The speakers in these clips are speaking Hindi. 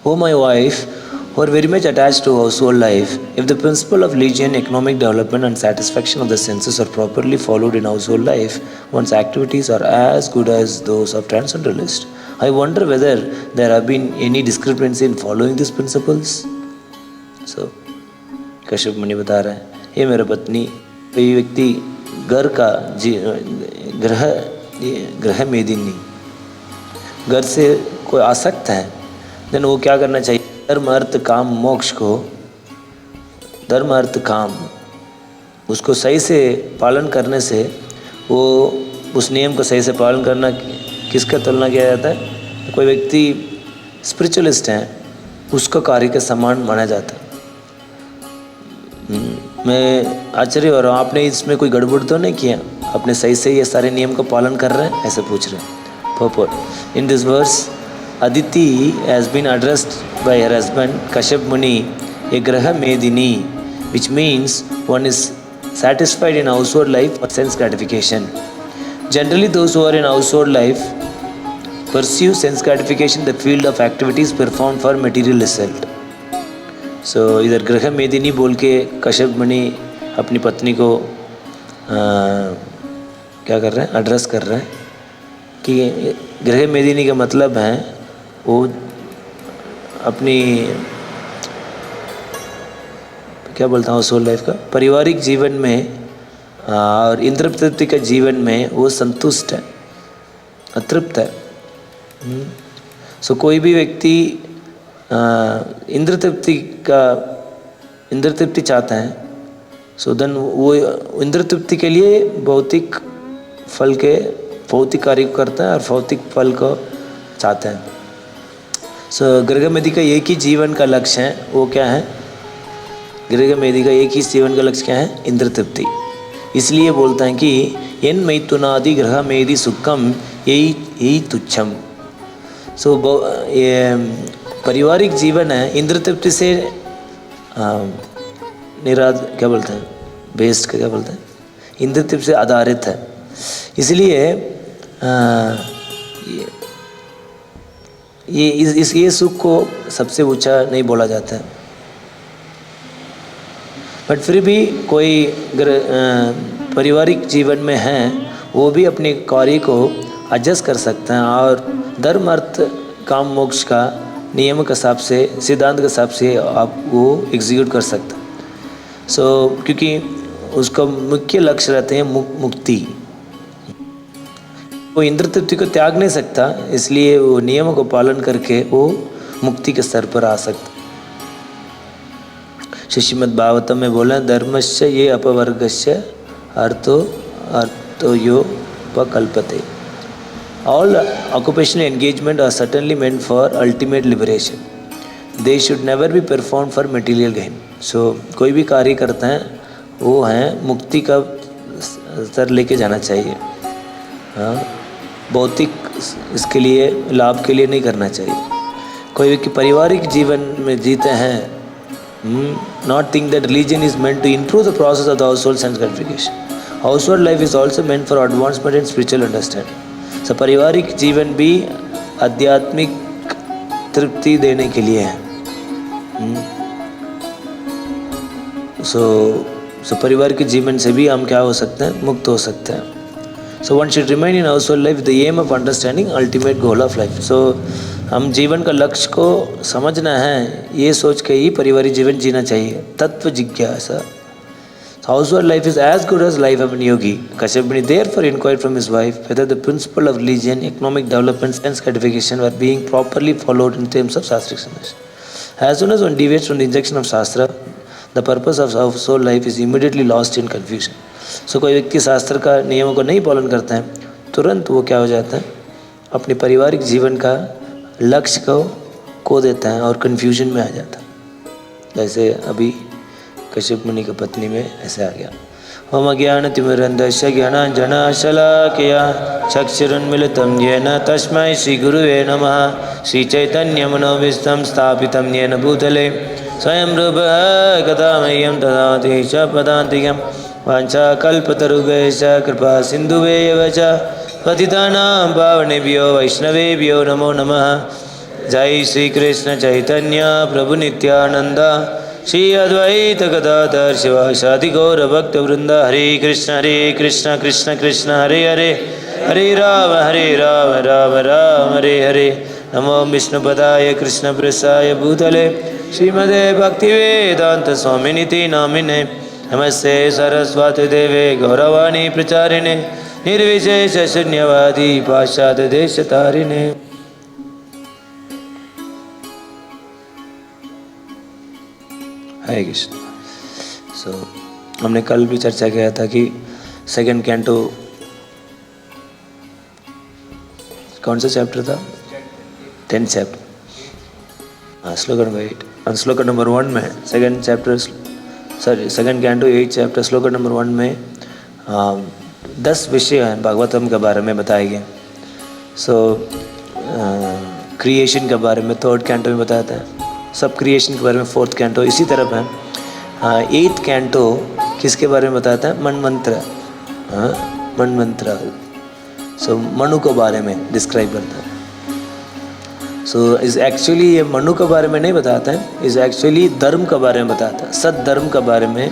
Oh, my wife, who are very much attached to household life, if the principle of religion, economic development, and satisfaction of the senses are properly followed in household life, one's activities are as good as those of transcendentalist. I wonder whether there have been any discrepancy in following these principles. So, Kashyap मुनि बता रहे हैं, ये मेरा पत्नी, कोई व्यक्ति घर का ग्रह मेदिनी, घर से कोई आसक्त है, देन वो क्या करना चाहिए? धर्म अर्थ काम मोक्ष को, धर्म अर्थ काम उसको सही से पालन करने से, वो उस नियम को सही से पालन करना किसका तुलना किया जाता है? कोई व्यक्ति स्पिरिचुअलिस्ट है, उसका कार्य के समान माना जाता है। मैं आश्चर्य हो रहा हूँ, आपने इसमें कोई गड़बड़ तो नहीं किया? आपने सही से ये सारे नियम का पालन कर रहे हैं? ऐसे पूछ रहे हैं। Purport. In this verse, Aditi has been addressed by her husband Kashyap Muni, a Graha Medini, which means one is satisfied in household life or sense gratification. Generally, those who are in household life pursue sense gratification in the field of activities performed for material result. So, इधर ग्रह मेदिनी बोल के कश्यप मुनि अपनी पत्नी को क्या कर रहे हैं? एड्रेस कर रहे हैं कि ग्रह मेदिनी का मतलब है वो अपनी क्या बोलता हूँ सोल लाइफ का पारिवारिक जीवन में और इंद्र तृप्ति का जीवन में वो संतुष्ट है, अतृप्त है। सो कोई भी व्यक्ति इंद्र तृप्ति चाहता है, सो देन वो इंद्र तृप्ति के लिए भौतिक फल के भौतिक कार्य को करता है और भौतिक फल को चाहता है। सो ग्रह मेदी का एक ही जीवन का लक्ष्य है, वो क्या है? ग्रह मेदी का एक ही जीवन का लक्ष्य क्या है? इंद्र तृप्ति। इसलिए बोलता है कि एन मैथुनादि ग्रह मेदी सुखम यही तुच्छम। सो पारिवारिक जीवन है इंद्र तृप्ति से क्या बोलते हैं? बेस्ड क्या बोलते हैं? इंद्र तृप्ति से आधारित है। इसलिए ये सुख को सबसे ऊंचा नहीं बोला जाता है, बट फिर भी कोई पारिवारिक जीवन में है वो भी अपने कार्य को एडजस्ट कर सकते हैं और धर्म अर्थ काम मोक्ष का नियम के हिसाब से, सिद्धांत के हिसाब से आप वो एग्जीक्यूट कर सकते हैं। सो क्योंकि उसका मुख्य लक्ष्य रहते हैं मुक्ति। वो इंद्र तृप्ति को त्याग नहीं सकता, इसलिए वो नियमों को पालन करके वो मुक्ति के स्तर पर आ सकता। श्रीमद् भागवतम में बोला धर्मस्य ये अपवर्गस्य अर्थो यो उपकल्पते। All occupational engagement are certainly meant for ultimate liberation. They should never be performed for material gain. So कोई भी कार्य करता है वो है मुक्ति का स्तर लेके जाना चाहिए, हाँ, भौतिक इसके लिए लाभ के लिए नहीं करना चाहिए। कोई व्यक्ति पारिवारिक जीवन में जीते हैं, not think that religion is meant to improve the process of the household sense gratification. Household life is also meant for advancement in spiritual understanding. So पारिवारिक जीवन भी आध्यात्मिक तृप्ति देने के लिए है। सो परिवार के जीवन से भी हम क्या हो सकते हैं? मुक्त हो सकते हैं। So one should remain in household life the aim of understanding ultimate goal of life. So हम जीवन का लक्ष्य को समझना है, ये सोच के ही पारिवारिक जीवन जीना चाहिए। तत्व जिज्ञासा। Household life is as good as life of a yogi. Kashyap Muni therefore inquired from his wife whether the principle of religion, economic development, sense gratification were being properly followed in terms of Shastric submission. As soon as one deviates from the injunction of Shastra, the purpose of household life is immediately lost in confusion. So कोई व्यक्ति शास्त्र का नियमों को नहीं पालन करता है, तुरंत वो क्या हो जाता है? अपने पारिवारिक जीवन का लक्ष्य को खो देता है और कन्फ्यूजन में आ जाता है। जैसे अभी कश्यप मुनि की पत्नी में ऐसे आ गया। ओम अज्ञानतिमिरन्धस्य ज्ञानाञ्जनशलाकया चक्षुरुन्मीलितं येन तस्मै श्रीगुरुवे नमः। श्रीचैतन्यमनोभीष्टं स्थापितं येन भूतले स्वयं रूपः कदा मह्यं ददाति च पदान्तिकं वाञ्छाकल्पतरुभ्यश्च कृपा सिन्धुभ्येव च पतितानां पावनेभ्यो वैष्णवेभ्यो नमो नमः। जय श्री कृष्ण चैतन्य प्रभु नित्यानंद श्री अद्वैत गदाधर शिवासादि गौर भक्त वृंद। हरे कृष्ण कृष्ण कृष्ण हरे हरे, हरे राम राम राम हरे हरे। नमो विष्णुपदाय कृष्ण प्रेसाय भूतले श्रीमदे भक्तिवेदांत स्वामिनिति नामिने। नमस्ते सरस्वती देवे गौरवाणी प्रचारिणे निर्विशेष शून्यवादी पाश्चात्य देश तारिणे। हरे कृष्ण। सो हमने कल भी चर्चा किया था कि सेकंड कैंटो कौन सा चैप्टर था? 10th chapter. हाँ, श्लोक नंबर 8। श्लोक नंबर 1 में सेकंड कैंटो 8 चैप्टर श्लोक नंबर 1 में 10 विषय हैं भागवतम के बारे में बताए गए। सो क्रिएशन के बारे में 3rd कैंटो में बताता है, सब क्रिएशन के बारे में 4th कैंटो इसी तरफ है। 8th कैंटो किसके बारे में बताता है? मनमंत्र। मनमंत्र सो मनु के बारे में डिस्क्राइब करता है। सो इस एक्चुअली ये मनु के बारे में नहीं बताता है, इस एक्चुअली धर्म के बारे में बताता है, सत धर्म के बारे में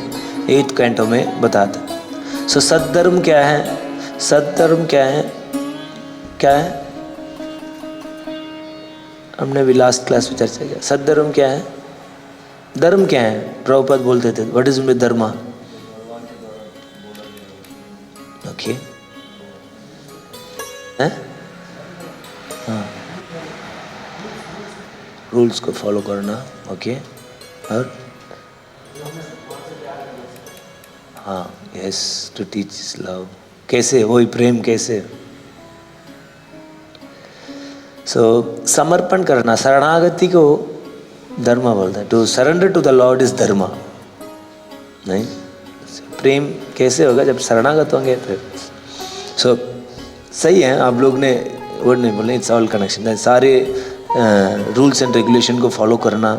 8th कैंटो में बताता है। सो सत धर्म क्या है? सत धर्म क्या है? क्या है? हमने भी लास्ट क्लास में चर्चा किया। सत धर्म क्या है? धर्म क्या है? प्रभुपाद बोलते थे व्हाट इज मीन धर्म? ओके, हाँ, रूल्स को फॉलो करना। ओके, और हाँ, यस, टू टीच लव। कैसे? वही प्रेम कैसे? सो समर्पण करना, शरणागति को धर्म बोलते हैं। To surrender to the lord is dharma. नहीं, प्रेम कैसे होगा? जब शरणागत होंगे फिर। सो सही है, आप लोग ने वर्ड नहीं बोले, इट्स ऑल कनेक्शन। सारे रूल्स एंड रेगुलेशन को फॉलो करना,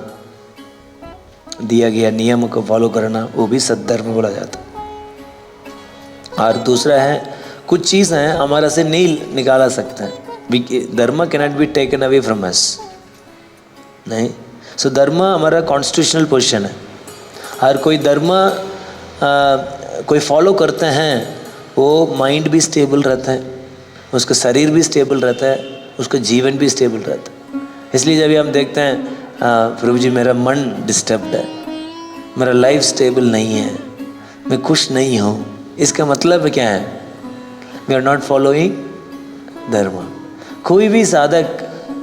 दिया गया नियम को फॉलो करना, वो भी सद्धर्म बोला जाता है। और दूसरा है, कुछ चीज़ हैं हमारा से नहीं निकाला सकते हैं। धर्म can not be taken away from us. नहीं, सो धर्म हमारा कॉन्स्टिट्यूशनल पोजीशन है। हर कोई धर्म कोई फॉलो करते हैं, वो माइंड भी स्टेबल रहता है, उसका शरीर भी स्टेबल रहता है, उसका जीवन भी स्टेबल रहता है। इसलिए जब हम देखते हैं प्रभु जी मेरा मन डिस्टर्ब्ड है, मेरा लाइफ स्टेबल नहीं है, मैं खुश नहीं हूँ, इसका मतलब क्या है? वी आर नॉट फॉलोइंग धर्म। कोई भी साधक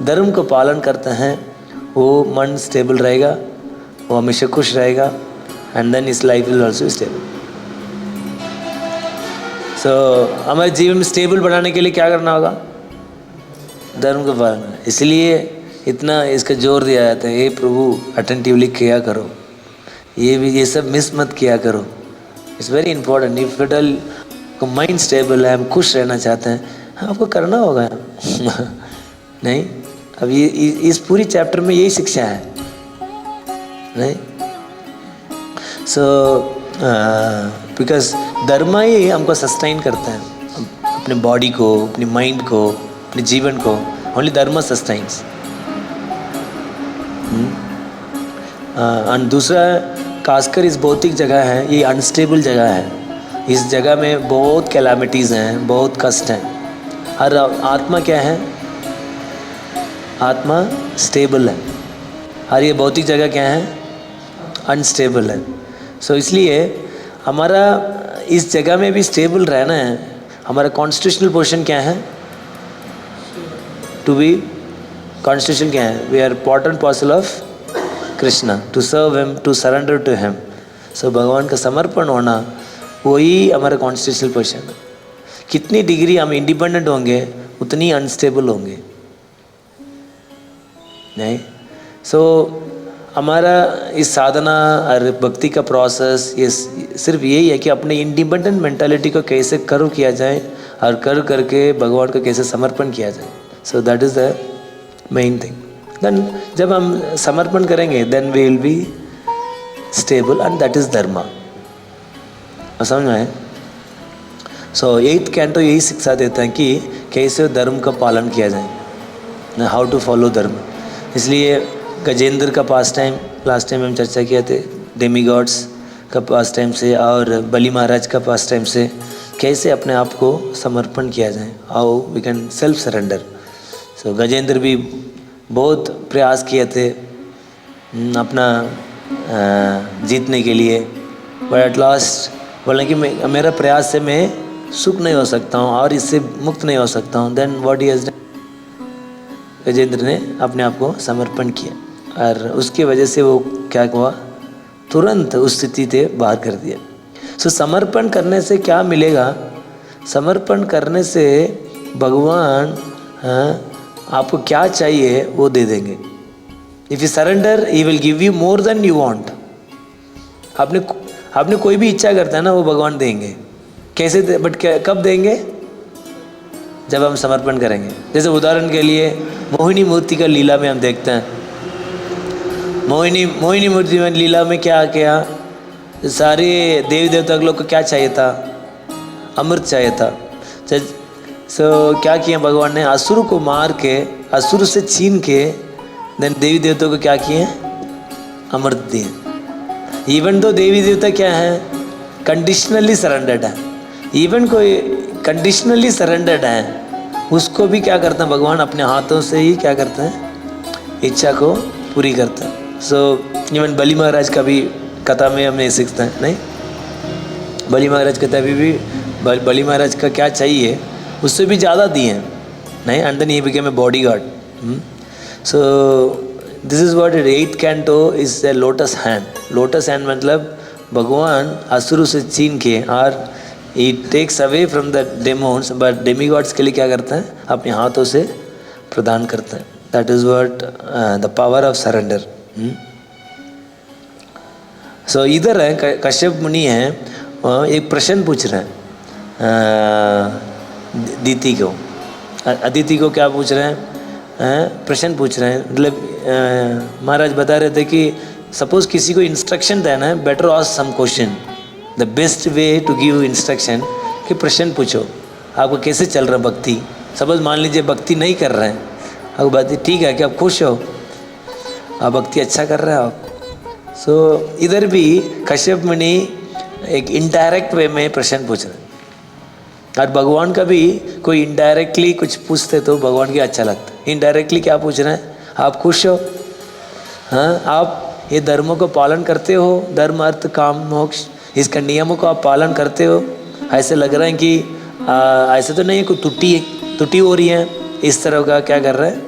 धर्म को पालन करते हैं, वो मन स्टेबल रहेगा, वो हमेशा खुश रहेगा, एंड देन इस लाइफ विल ऑल्सो स्टेबल। सो हमारे जीवन में स्टेबल बनाने के लिए क्या करना होगा? धर्म का पालन। इसलिए इतना इसका जोर दिया जाता है, हे प्रभु अटेंटिवली किया करो, ये सब मिस मत किया करो। It's very important. इफ इटल को माइंड स्टेबल है, हम खुश रहना चाहते हैं, आपको करना होगा। नहीं, अब ये इस पूरी चैप्टर में यही शिक्षा है। नहीं, सो बिकॉज धर्म ही हमको सस्टेन करता है, अपने बॉडी को, अपनी माइंड को, अपने जीवन को। ओनली धर्म सस्टेन्स। और दूसरा, खासकर इस भौतिक जगह है, ये अनस्टेबल जगह है। इस जगह में बहुत कैलामिटीज़ हैं, बहुत कष्ट हैं। हर आत्मा क्या है? आत्मा स्टेबल है। और ये भौतिक जगह क्या है? अनस्टेबल है। सो इसलिए हमारा इस जगह में भी स्टेबल रहना है। हमारा कॉन्स्टिट्यूशनल पोजीशन क्या है? टू बी कॉन्स्टिट्यूशन क्या है? We are part and parcel of Krishna, to serve him, to surrender to him. So भगवान का समर्पण होना, वही हमारा कॉन्स्टिट्यूशनल पोजीशन है। कितनी डिग्री हम इंडिपेंडेंट होंगे, उतनी अनस्टेबल होंगे। नहीं, सो हमारा इस साधना और भक्ति का प्रोसेस ये सिर्फ यही है कि अपने इंडिपेंडेंट मेंटालिटी को कैसे कर्व किया जाए और कर्व करके भगवान को कैसे समर्पण किया जाए। So that is the main thing. Then जब हम समर्पण करेंगे, then we will be stable, and that is dharma. समझ में आए? सो 8th कैंटो यही शिक्षा देता है कि कैसे धर्म का पालन किया जाए, हाउ टू फॉलो धर्म। इसलिए गजेंद्र का पास टाइम लास्ट टाइम हम चर्चा किए थे, डेमी गॉड्स का पास टाइम से और बलि महाराज का पास टाइम से कैसे अपने आप को समर्पण किया जाए, how we can self surrender. So Gajendra भी बहुत प्रयास किए थे अपना जीतने के लिए, बट एट लास्ट बोले कि मेरा प्रयास से मैं सुख नहीं हो सकता हूँ और इससे मुक्त नहीं हो सकता हूँ। Then what he has done, Gajendra ने अपने आप को समर्पण किया और उसकी वजह से वो क्या हुआ, तुरंत उस स्थिति से बाहर कर दिया। सो समर्पण करने से क्या मिलेगा, समर्पण करने से भगवान आपको क्या चाहिए वो दे देंगे। If you surrender he will give you more than you want. आपने कोई भी इच्छा करता है ना, वो भगवान देंगे। कैसे दे, बट कब देंगे, जब हम समर्पण करेंगे। जैसे उदाहरण के लिए मोहिनी मूर्ति का लीला में हम देखते हैं, मोहिनी मूर्ति में लीला में क्या किया, सारे देवी देवता लोग को क्या चाहिए था, अमृत चाहिए था। सो क्या किया भगवान ने, असुर को मार के, असुर से छीन के देन देवी देवता को क्या किए, अमृत दिए। इवन तो देवी देवता क्या है, कंडीशनली सरेंडर्ड है। इवन कोई कंडीशनली सरेंडर्ड है, उसको भी क्या करता है भगवान अपने हाथों से ही क्या करते हैं, इच्छा को पूरी करता है। सो इवन बलि महाराज का भी कथा में हमने सीखते हैं, नहीं, बलि महाराज कथा भी बलि महाराज का क्या चाहिए उससे भी ज़्यादा दिए हैं, नहीं, and then he became a bodyguard. So this is what it, 8th canto is a lotus hand. Lotus hand मतलब भगवान असुर से छीन के और he takes away from the demons, but demigods के लिए क्या करते हैं, अपने हाथों से प्रदान करते हैं। That is what the power of surrender. So इधर है कश्यप मुनि हैं, एक प्रश्न पूछ रहे हैं अदिति को। अदिति को क्या पूछ रहे हैं, प्रश्न पूछ रहे हैं। मतलब महाराज बता रहे थे कि सपोज किसी को इंस्ट्रक्शन देना है, better ask some question. The best way to give instruction कि प्रश्न पूछो, आपको कैसे चल रहा भक्ति। सपोज मान लीजिए भक्ति नहीं कर रहे हैं, आपको बात ठीक है कि आप खुश हो, आप भक्ति अच्छा कर रहे हो आप। सो इधर भी कश्यप मुनि एक इनडायरेक्ट वे में प्रश्न पूछ रहे हैं, और भगवान का भी कोई इनडायरेक्टली कुछ पूछते तो भगवान को अच्छा लगता है। इनडायरेक्टली क्या पूछ रहे हैं, आप खुश हो, हाँ, आप ये धर्मों को पालन करते हो, धर्म अर्थ काम मोक्ष, इसका नियमों को आप पालन करते हो। ऐसे लग रहा है कि ऐसे तो नहीं है कोई त्रुटि हो रही है, इस तरह का क्या कर रहे हैं,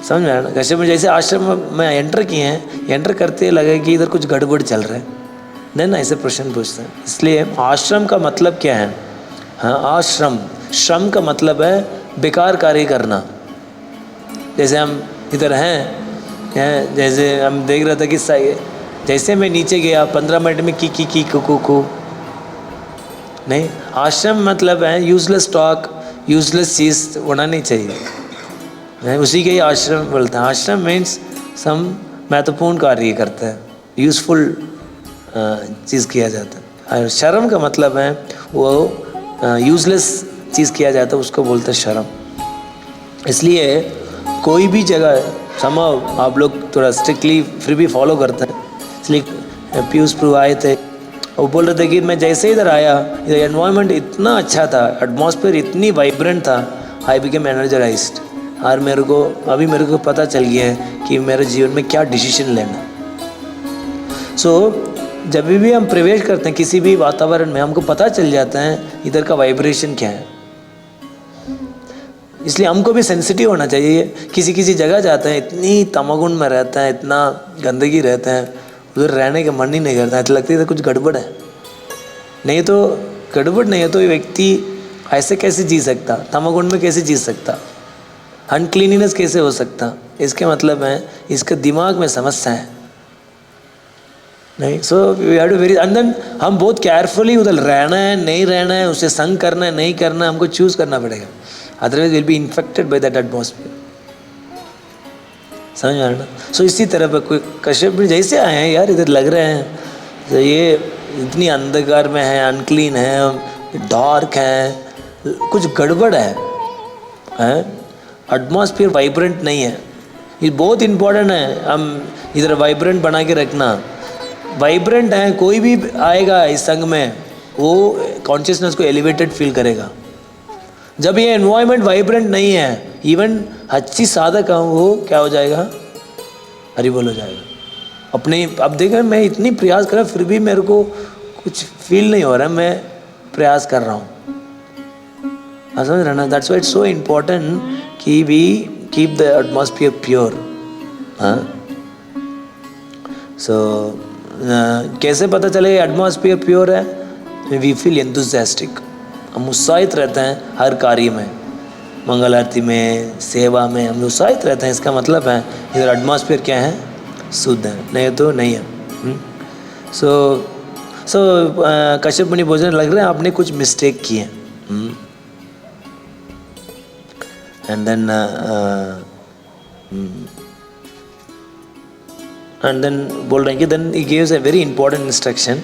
समझ में आया ना। कश्यप में जैसे आश्रम में एंटर किए हैं, एंटर करते लगे कि इधर कुछ गड़बड़ चल रहा है, नहीं ना, ऐसे प्रश्न पूछते हैं। इसलिए आश्रम का मतलब क्या है, हाँ, आश्रम, श्रम का मतलब है बेकार कार्य करना। जैसे हम इधर हैं, जैसे हम देख रहे थे कि जैसे मैं नीचे गया 15 मिनट में की कू नहीं। आश्रम मतलब है यूजलेस टॉक, यूजलेस चीज़ होना नहीं चाहिए, उसी के ही आश्रम बोलते हैं। आश्रम मीन्स सम महत्वपूर्ण कार्य करते हैं, यूजफुल चीज़ किया जाता है। और शर्म का मतलब है वो यूजलेस चीज़ किया जाता है, उसको बोलते हैं शर्म। इसलिए कोई भी जगह समाव आप लोग थोड़ा स्ट्रिक्टली फिर भी फॉलो करते हैं। इसलिए पीयूष प्रभु आए थे, वो बोल रहे थे कि मैं जैसे इधर आया, इधर एनवायरनमेंट इतना अच्छा था, एटमॉस्फेयर इतनी वाइब्रेंट था, आई बिकेम एनर्जाइज्ड। और मेरे को पता चल गया है कि मेरे जीवन में क्या डिसीजन लेना। सो जब भी हम प्रवेश करते हैं किसी भी वातावरण में, हमको पता चल जाता है इधर का वाइब्रेशन क्या है। इसलिए हमको भी सेंसिटिव होना चाहिए। किसी जगह जाते हैं, इतनी तमोगुण में रहता है, इतना गंदगी रहता है, उधर रहने का मन ही नहीं करता है, तो लगता है कुछ गड़बड़ है। नहीं तो गड़बड़ नहीं है तो ये व्यक्ति ऐसे कैसे जी सकता, तमोगुण में कैसे जी सकता, अनक्लीनिनेस कैसे हो सकता। इसके मतलब है इसके दिमाग में समस्या है, नहीं। So we have to very, and then हम बहुत केयरफुली उधर रहना है, नहीं रहना है, उसे संग करना है, नहीं करना है, हमको चूज करना पड़ेगा, otherwise will be infected by that atmosphere. समझ में आ रहा ना। सो इसी तरह पर कोई कश्यप भी जैसे आए हैं, यार इधर लग रहे हैं तो ये इतनी अंधकार में है, अनक्लीन है, डार्क है, कुछ गड़बड़ है, एटमॉस्फेयर वाइब्रेंट नहीं है, ये बहुत इम्पोर्टेंट है। हम इधर वाइब्रेंट बना के रखना, वाइब्रेंट है, कोई भी आएगा इस संग में वो कॉन्शियसनेस को एलिवेटेड फील करेगा। जब ये एनवायरनमेंट वाइब्रेंट नहीं है, इवन अच्छी साधक है वो क्या हो जाएगा, हरि बोल हो जाएगा अपने। अब देखो मैं इतनी प्रयास कर रहा फिर भी मेरे को कुछ फील नहीं हो रहा, मैं प्रयास कर रहा हूँ, समझ रहे ना। That's why it's so important कि we keep the atmosphere pure. हाँ, सो कैसे पता चले एटमॉस्फियर प्योर है? वी फील एंथुसियास्टिक, हम उत्साहित रहते हैं हर कार्य में, मंगल आरती में, सेवा में हम उत्साहित रहते हैं। इसका मतलब है इधर एटमॉस्फेयर क्या है, शुद्ध है, नहीं तो नहीं है। सो कश्यप मुनि बोलने लग रहे हैं आपने कुछ मिस्टेक किए। एंड देन बोल रहे हैं कि then he gives a very important instruction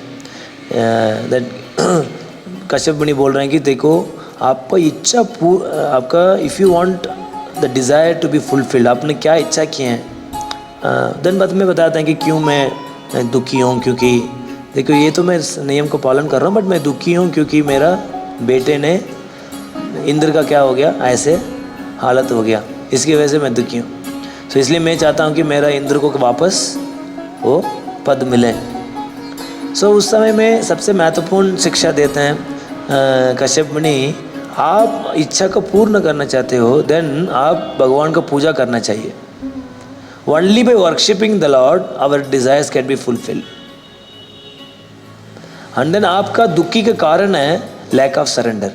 that Kashyap Muni बोल रहे हैं कि देखो आपका इच्छा आपका if you want the desire to be fulfilled, आपने क्या इच्छा किए हैं। देन बाद में बताते हैं कि क्यों मैं दुखी हूँ, क्योंकि देखो ये तो मैं नियम को पालन कर रहा हूँ बट मैं दुखी हूँ क्योंकि मेरा बेटे ने इंद्र का क्या हो गया, ऐसे हालत हो गया, इसकी वजह से मैं दुखी हूँ। तो इसलिए मैं चाहता हूँ कि मेरा इंद्र को वापस वो पद मिले। सो उस समय में सबसे महत्वपूर्ण शिक्षा देते हैं कश्यप मुनि, आप इच्छा को पूर्ण करना चाहते हो देन आप भगवान का पूजा करना चाहिए। Only by worshipping the lord our desires can be fulfilled. And then आपका दुखी का कारण है lack of surrender,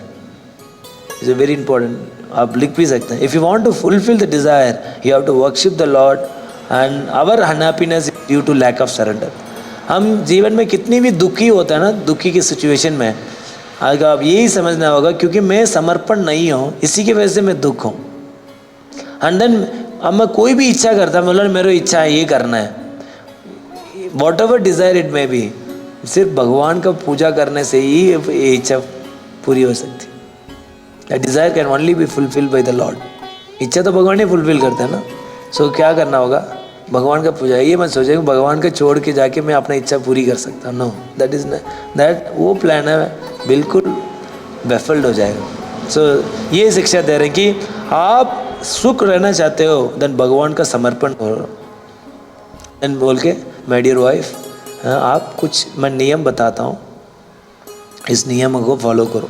is very important, आप लिख भी सकते हैं। If you want to fulfil the desire you have to worship the lord and our unhappiness due to lack of surrender. हम जीवन में कितनी भी दुखी होता है ना, दुखी की सिचुएशन में आगे आप यही समझना होगा क्योंकि मैं समर्पण नहीं हूँ, इसी की वजह से मैं दुख हूँ। एंड देन अब मैं कोई भी इच्छा करता मतलब मेरी इच्छा है ये करना है, what ever desire it may be, सिर्फ भगवान का पूजा करने से ही ये इच्छा पूरी हो सकती है। That desire can only be fulfilled by the Lord. इच्छा तो भगवान ही फुलफिल करते हैं ना। सो क्या करना होगा, भगवान का पूजा। ये मत सोचे भगवान के छोड़ के जाके मैं अपना इच्छा पूरी कर सकता हूँ, नो, दैट इज दैट वो प्लान है बिल्कुल बैफल्ड हो जाएगा। सो ये शिक्षा दे रहे हैं कि आप सुख रहना चाहते हो देन भगवान का समर्पण करो। देन बोल के माय डियर वाइफ आप कुछ मैं नियम बताता हूँ, इस नियम को फॉलो करो।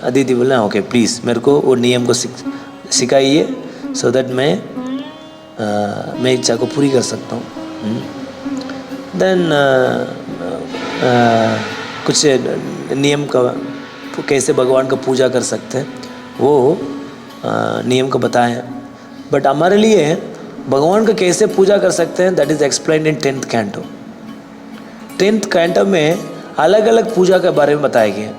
अदिति बोले ओके प्लीज़ मेरे को वो नियम को सिखाइए सो दैट मैं इच्छा को पूरी कर सकता हूँ। देन कुछ नियम का कैसे भगवान का पूजा कर सकते हैं वो नियम को बताएं। बट हमारे लिए भगवान का कैसे पूजा कर सकते हैं that is explained in 10th canto. 10th canto में अलग अलग पूजा के बारे में बताया गया।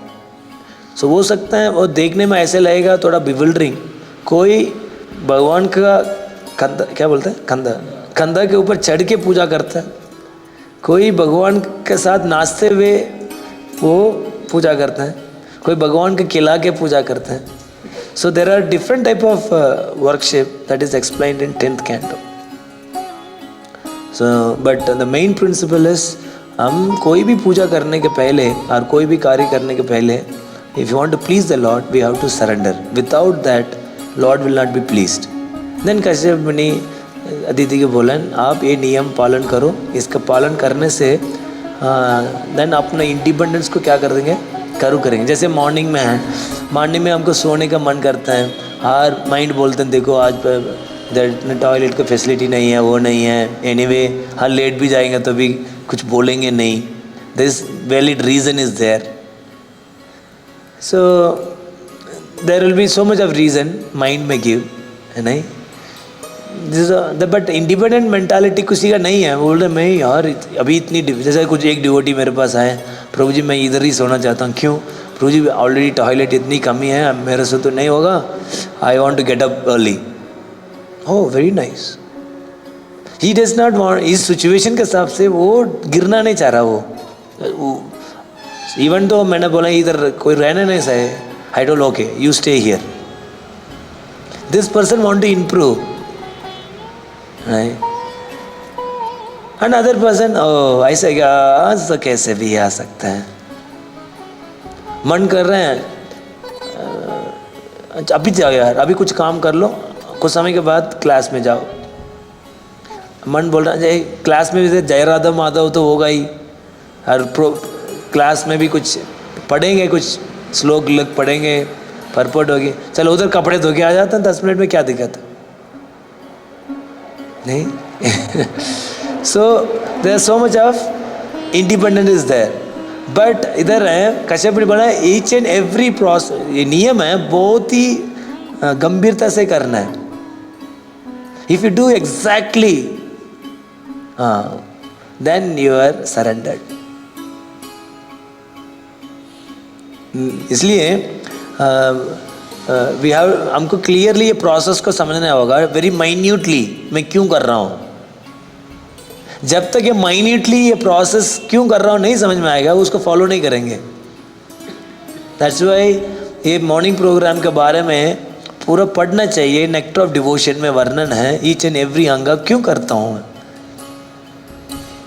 सो हो सकता है वो देखने में ऐसे लगेगा थोड़ा बिविल्डरिंग, कोई भगवान का कंधा क्या बोलते हैं कंधा के ऊपर चढ़ के पूजा करता है, कोई भगवान के साथ नाचते हुए वो पूजा करते हैं, कोई भगवान के खिला के पूजा करते हैं। So there are different type of worship that is explained in 10th canto. So but the main principle is हम कोई भी पूजा करने के पहले और कोई भी कार्य करने के पहले if you want to please the lord we have to surrender, without that lord will not be pleased. Then Kashyap Muni Aditi के बोलन आप ये नियम पालन करो, इसका पालन करने से देन अपना इंडिपेंडेंस को क्या कर देंगे, करेंगे। जैसे मॉर्निंग में है, मॉर्निंग में हमको सोने का मन करता है, हर माइंड बोलते हैं देखो आज टॉयलेट का फैसिलिटी नहीं है, वो नहीं है, एनीवे हर लेट भी जाएंगे तो भी कुछ बोलेंगे नहीं, this valid reason is there. So there will be so much of reason mind में गिव है नहीं, बट इंडिपेंडेंट मेंटालिटी किसी का नहीं है। बोल रहे मैं यार अभी इतनी जैसे कुछ एक डिवोटी मेरे पास आए, प्रभु जी मैं इधर ही सोना चाहता हूँ। क्यों प्रभु जी, ऑलरेडी टॉयलेट इतनी कमी है, मेरे से तो नहीं होगा, I want to get up early. Oh very nice, he does not want, इस सिचुएशन के हिसाब से वो गिरना नहीं चाह रहा। वो इवन तो मैंने बोला इधर कोई रहने नहीं सहे, I told okay you stay here, This person want to improve, right? And other person, oh ऐसे क्या, तो कैसे भी आ सकता है, मन कर रहे हैं अभी जाओ यार, अभी कुछ काम कर लो, कुछ समय के बाद क्लास में जाओ। मन बोल रहा है क्लास में भी जय राधा माधव तो होगा ही, और क्लास में भी कुछ पढ़ेंगे, कुछ श्लोक लग पढ़ेंगे, परपट होगी, चलो उधर कपड़े धो के आ जाते हैं 10 मिनट में, क्या दिक्कत है, नहीं। So there so much of independence is there, but इधर है कश्यप ने बोला ईच एंड एवरी प्रोसेस, ये नियम है बहुत ही गंभीरता से करना है। If you do exactly then you are surrendered. इसलिए वी हैव, हमको क्लियरली ये प्रोसेस को समझना होगा, वेरी माइन्यूटली मैं क्यों कर रहा हूँ। जब तक ये माइन्यूटली ये प्रोसेस क्यों कर रहा हूँ नहीं समझ में आएगा, उसको फॉलो नहीं करेंगे। दैट्स वाई ये मॉर्निंग प्रोग्राम के बारे में पूरा पढ़ना चाहिए। नेक्टर ऑफ डिवोशन में वर्णन है ईच एंड एवरी अंग क्यों करता हूँ,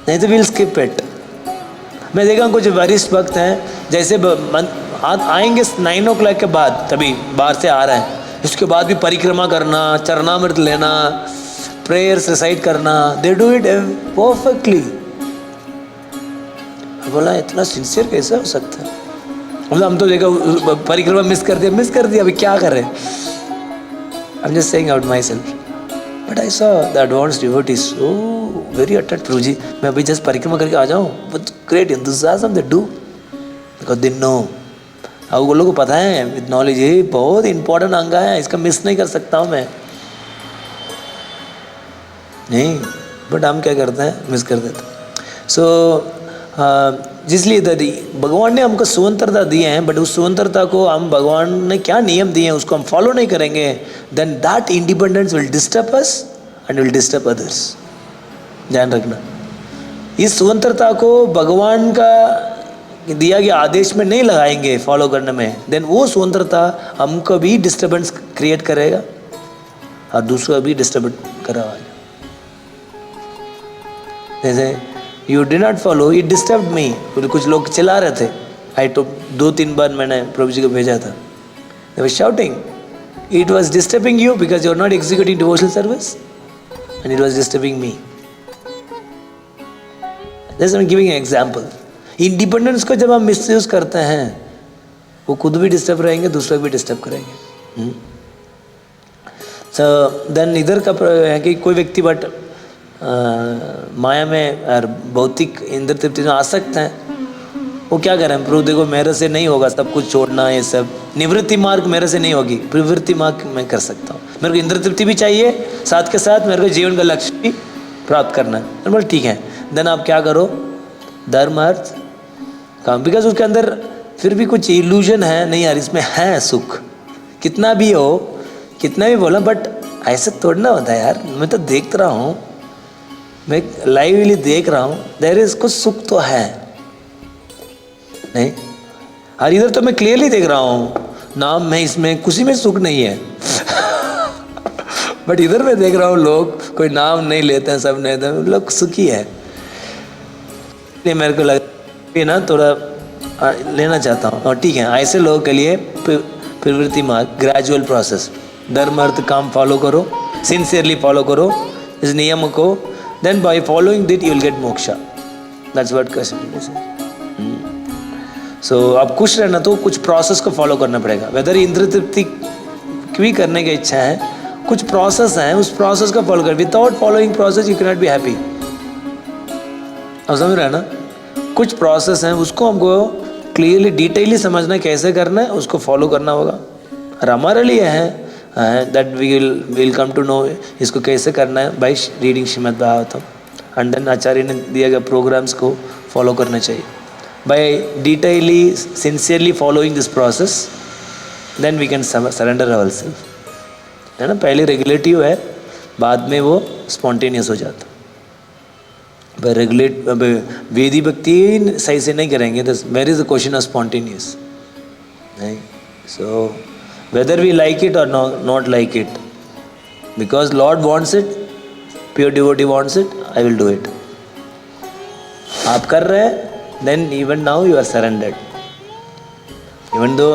नहीं तो विल स्किप इट। मैं देखा कुछ वरिष्ठ भक्त हैं, जैसे आएंगे 9 o'clock के बाद, तभी बाहर से आ रहे हैं, उसके बाद भी परिक्रमा करना, चरणामृत लेना, प्रेयर्स रिसाइट करना, दे डू इट परफेक्टली। बोला इतना सिंसियर कैसे हो सकता है, मतलब हम तो देखा परिक्रमा मिस कर दिया, अभी क्या कर रहे हैं। I am just saying out my self, but I saw the advance devotees so very attentive, Prabhu ji मैं अभी जस्ट परिक्रमा करके आ जाऊँ, with great enthusiasm they do, because they know. अब वो लोगों को पता है विद नॉलेज ये बहुत इंपॉर्टेंट अंग है, इसका मिस नहीं कर सकता हूँ मैं, नहीं, बट हम क्या करते हैं, मिस कर देते हैं। सो जिसलिए भगवान ने हमको स्वतंत्रता दी है, बट उस स्वतंत्रता को हम, भगवान ने क्या नियम दिए हैं उसको हम फॉलो नहीं करेंगे, then that independence will disturb us and will disturb others. ध्यान रखना, इस स्वतंत्रता को भगवान का दिया गया आदेश में नहीं लगाएंगे फॉलो करने में, देन वो स्वतंत्रता हमको भी डिस्टर्बेंस क्रिएट करेगा और दूसरा भी डिस्टर्ब कराएगा। जैसे you did not follow, it disturb me, कुछ लोग चिल्ला रहे थे, आई तो 2-3 बार मैंने प्रभु जी को भेजा था, they were shouting, it was disturbing you because you are not executing devotional service and it was disturbing me. जैसे मैं गिविंग एन एग्जाम्पल, इंडिपेंडेंस को जब हम मिसयूज करते हैं वो खुद भी डिस्टर्ब रहेंगे, दूसरा भी डिस्टर्ब करेंगे। सो देन इधर का है कि कोई व्यक्ति बट माया में और भौतिक इंद्र तृप्ति में आ सकते हैं, वो क्या करें, प्रभु देखो मेरे से नहीं होगा सब कुछ छोड़ना, ये सब निवृत्ति मार्ग मेरे से नहीं होगी, प्रवृत्ति मार्ग मैं कर सकता हूँ, मेरे को इंद्र तृप्ति भी चाहिए, साथ के साथ मेरे को जीवन का लक्ष्य भी प्राप्त करना है। बोले ठीक है, देन आप क्या करो, धर्म अर्थ काम, बिकॉज उसके अंदर फिर भी कुछ इल्यूजन है, नहीं यार इसमें है सुख, कितना भी हो, कितना भी बोला, बट ऐसे तोड़ना होता है यार, मैं तो देख रहा हूँ, मैं लाइवली देख रहा हूँ, देयर इज कुछ सुख तो है नहीं, और इधर तो मैं क्लियरली देख रहा हूँ नाम में, इसमें किसी में सुख नहीं है। बट इधर मैं देख रहा हूँ लोग कोई नाम नहीं लेते हैं, सब नहीं लेते, लोग सुखी है। इसलिए मेरे को लगा ना थोड़ा लेना चाहता हूँ, और ठीक है ऐसे लोगों के लिए प्रवृत्ति मार्ग, ग्रेजुअल प्रोसेस, धर्म अर्थ काम फॉलो करो, सिंसियरली फॉलो करो इस नियम को, then by following that you will get moksha. That's what Kashmir is. So आप खुश रहना तो कुछ प्रोसेस को फॉलो करना पड़ेगा, वेदर इंद्र तृप्ति भी करने की इच्छा है, कुछ प्रोसेस है, उस प्रोसेस को फॉलो कर, without following process you can not be happy. आप समझ रहे हैं ना, कुछ प्रोसेस हैं उसको हमको क्लियरली डिटेयली समझना कैसे करना है, उसको फॉलो करना होगा, और हमारे लिए है that we will come to know इसको कैसे करना है by reading Shrimad Bhagavatam, and then आचार्य ने दिया गया प्रोग्राम्स को फॉलो करना चाहिए, by detailly sincerely following this process, then we can surrender our self, है ना। पहले रेगुलेटिव है, बाद में वो स्पॉन्टेनियस हो जाता, बाय रेगुलेट वेदी भक्ति सही से नहीं करेंगे, where is the question of spontaneous नहीं। So whether we like it or not like it, because lord wants it, pure devotee wants it, I will do it. आप कर रहे हैं, then even now you are surrendered. Even though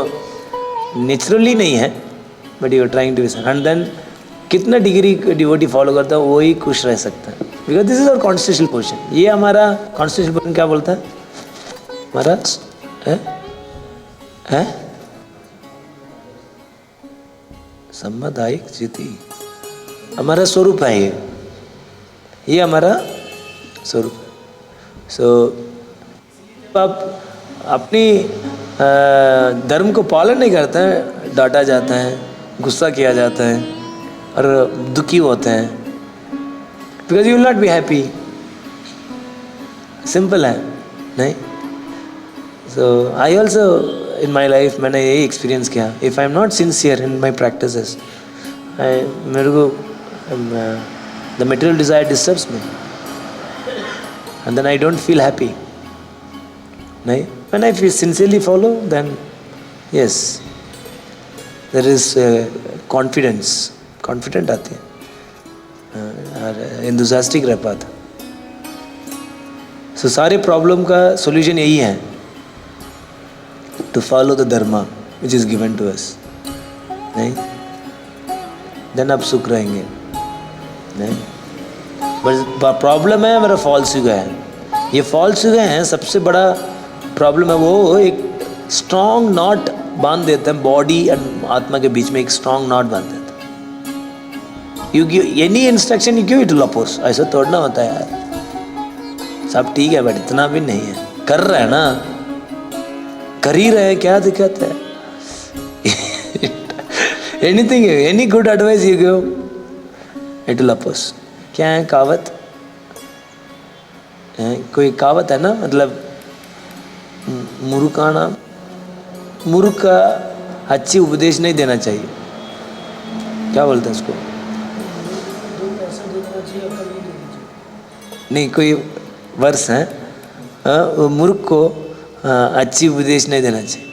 naturally नहीं है, but you are trying to be. And then कितना डिग्री डिवोटी फॉलो करता है वो ही खुश रह सकता है. Because this is our constitutional position. ये हमारा कॉन्स्टिट्यूशनल पोजीशन क्या बोलता है? हमारा है संवैधायिक स्थिति, हमारा स्वरूप है. ये हमारा स्वरूप. सो आप अपनी धर्म को पालन नहीं करते हैं, डांटा जाता है, गुस्सा किया जाता है और दुखी होते हैं. Because you will not be happy. Simple है नहीं. सो I also in my life मैंने यही एक्सपीरियंस किया. If I am not sincere in my practices, मेरे को the material desire disturbs me and then I don't feel happy. नहीं, when I feel sincerely follow, then yes, there is confidence. Confident आती है और enthusiastic रह पाता. So सारे प्रॉब्लम का solution यही है, to follow the dharma which is given to us. नहीं, then आप सुख रहेंगे. नहीं, बट प्रॉब्लम है मेरा फॉल्स युग है. ये फॉल्स युग है, सबसे बड़ा प्रॉब्लम है. वो एक स्ट्रॉन्ग नॉट बांध देते हैं बॉडी एंड आत्मा के बीच में. एक स्ट्रॉन्ग नॉट बांध देते हैं. You give any instruction, you give it to oppose. ऐसा तोड़ना होता है यार. सब ठीक है बट इतना भी नहीं है. कर रहे हैं ना, कर ही रहे हैं, क्या दिक्कत है? Anything, any good advice you give it to oppose. क्या है कहावत? कोई कहावत है ना, मतलब मूर्ख का अच्छी उपदेश नहीं देना चाहिए. क्या बोलते हैं उसको? नहीं, कोई वर्ष है, मूर्ख को अच्छी उपदेश नहीं देना चाहिए.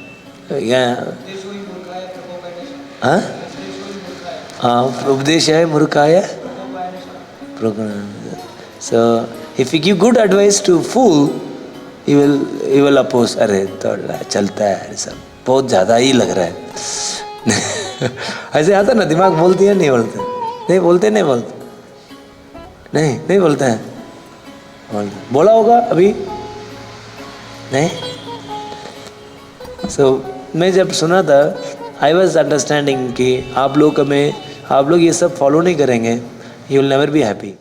हाँ, उपदेश है मूर्खाय. So if you give good advice to fool, you will oppose. अरे तो चलता है सब, बहुत ज़्यादा ही लग रहा है. ऐसे आता ना, दिमाग बोलती है नहीं बोलते? नहीं बोलते, नहीं बोलते, नहीं बोलते हैं. बोला होगा अभी नहीं. सो मैं जब सुना था, आई वॉज अंडरस्टैंडिंग कि आप लोग ये सब फॉलो नहीं करेंगे, you will never be happy.